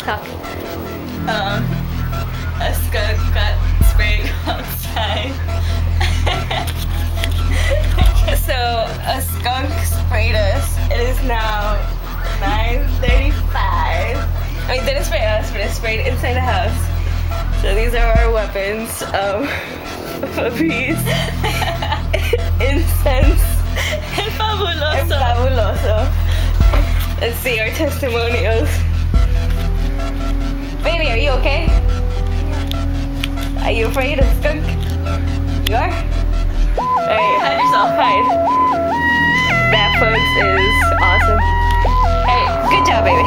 Talk. A skunk got sprayed outside. So a skunk sprayed us. It is now 9:35. I mean, didn't spray us, but it sprayed inside the house. So these are our weapons. Puppies, incense, and fabuloso. Let's see our testimonials. Baby, are you okay? Are you afraid of skunk? You are? Alright, hide yourself, hide. That, folks, is awesome. Alright, good job, baby.